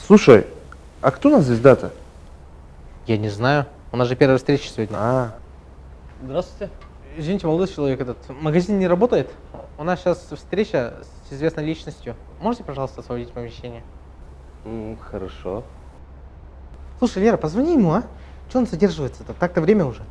Слушай, а кто у нас звезда-то? Я не знаю. У нас же первая встреча сегодня. Здравствуйте. Извините, молодой человек, этот магазин не работает? У нас сейчас встреча с известной личностью. Можете, пожалуйста, освободить помещение? Хорошо. Слушай, Лера, позвони ему, а? Че он задерживается-то? Так-то время уже.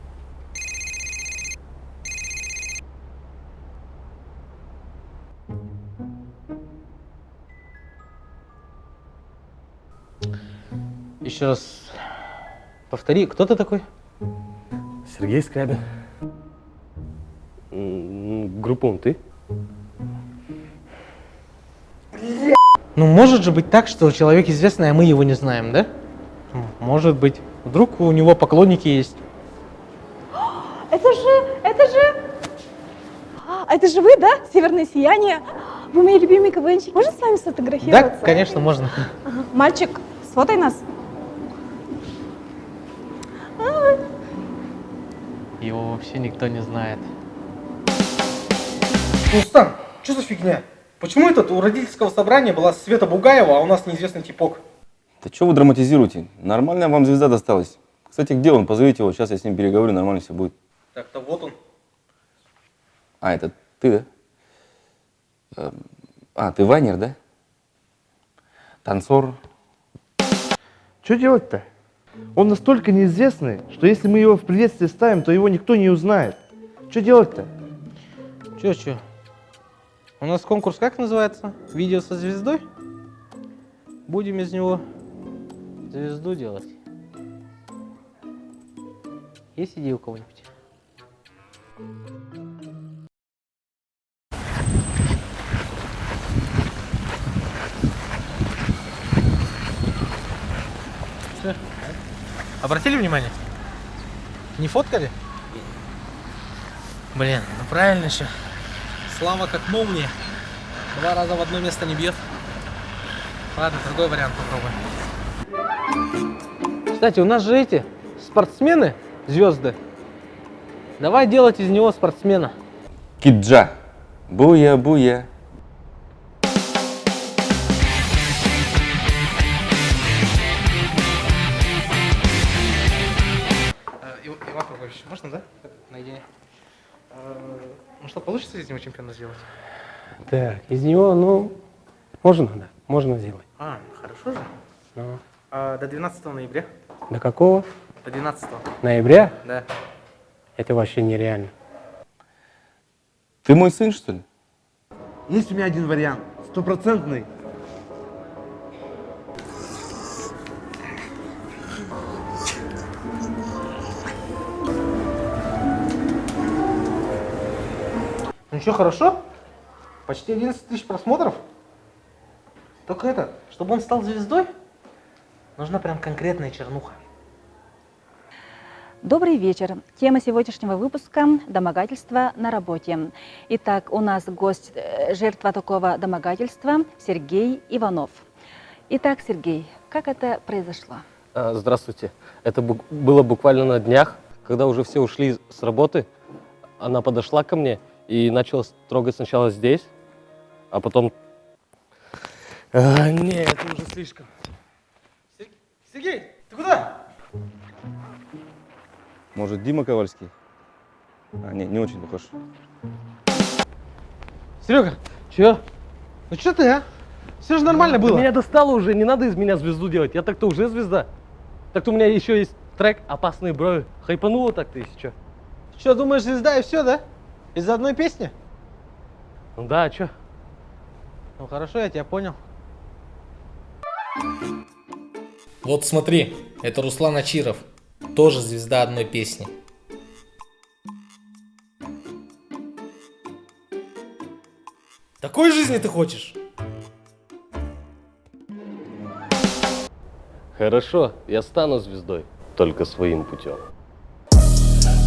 Еще раз повтори, кто ты такой? Сергей Скрябин. Группун ты? Ну, может же быть так, что человек известный, а мы его не знаем, да? Может быть. Вдруг у него поклонники есть. Это же вы, да? Северное сияние. Вы мои любимые КВНщики. Можно с вами сфотографироваться? Да, конечно, можно. Ага. Мальчик, сфотай нас. Его вообще никто не знает. Рустам, что за фигня? Почему этот у родительского собрания была Света Бугаева, а у нас неизвестный типок? Да что вы драматизируете? Нормальная вам звезда досталась. Кстати, где он? Позовите его, сейчас я с ним переговорю, нормально все будет. Так-то вот он. А, это ты, да? Ты Вайнер, да? Танцор. Что делать-то? Он настолько неизвестный, что если мы его в приветствие ставим, то его никто не узнает. Что делать-то? Че? У нас конкурс как называется? Видео со звездой? Будем из него звезду делать. Есть идея у кого-нибудь? Что? Обратили внимание? Не фоткали? Блин, ну правильно еще. Слава как молния. 2 раза в одно место не бьет. Ладно, другой вариант попробуем. Кстати, у нас же эти спортсмены, звезды. Давай делать из него спортсмена. Киджа. Буя-буя. Иван Прокофьевич, можно, да? Наедине. Ну что, получится из него чемпиона сделать? Так, из него, можно, да, можно сделать. Хорошо же. Ну, До 12 ноября. до какого? До 12. Ноября? Да. Это вообще нереально. Ты мой сын, что ли? Есть у меня один вариант. 100%. Ну что, хорошо? Почти 11 тысяч просмотров. Только это, чтобы он стал звездой, нужна прям конкретная чернуха. Добрый вечер. Тема сегодняшнего выпуска – домогательство на работе. Итак, у нас гость, жертва такого домогательства Сергей Иванов. Итак, Сергей, как это произошло? Здравствуйте. Это было буквально на днях, когда уже все ушли с работы. Она подошла ко мне и начала трогать сначала здесь, а потом... Нет, это уже слишком. Сергей, ты куда? Может, Дима Ковальский? Не очень похож. Серега, че? Ну что ты, а? Все же нормально было. Меня достало уже, не надо из меня звезду делать. Я так-то уже звезда. Так-то у меня еще есть трек «Опасные брови». Хайпануло так-то, если что. Что, думаешь, звезда и все, да? Из-за одной песни? Ну да, а что? Ну хорошо, я тебя понял. Вот смотри, это Руслан Ачиров, тоже звезда одной песни. Такой жизни ты хочешь? Хорошо, я стану звездой, только своим путем.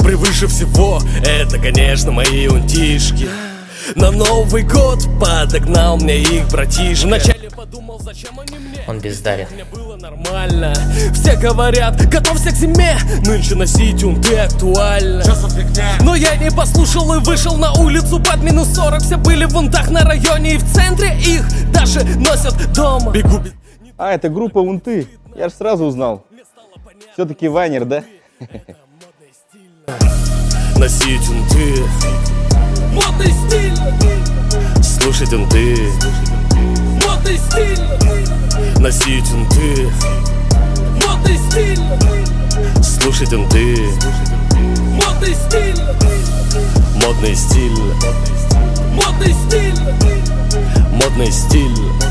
Превыше всего, это, конечно, мои унтишки. На Новый год подогнал мне их братишка. Вначале подумал, зачем они мне. Он бездарен. Мне было нормально. Все говорят, готовься к зиме. Нынче носить унты актуально. Но я не послушал и вышел на улицу под -40. Все были в унтах на районе и в центре их даже носят дома. Бегу без... А, это группа Унты. Я же сразу узнал. Все-таки Вайнер, да? Носить унты, модный стиль. Слушать унты, модный стиль. Носить унты, модный стиль. Слушать унты, модный стиль. Модный стиль, модный стиль, модный стиль.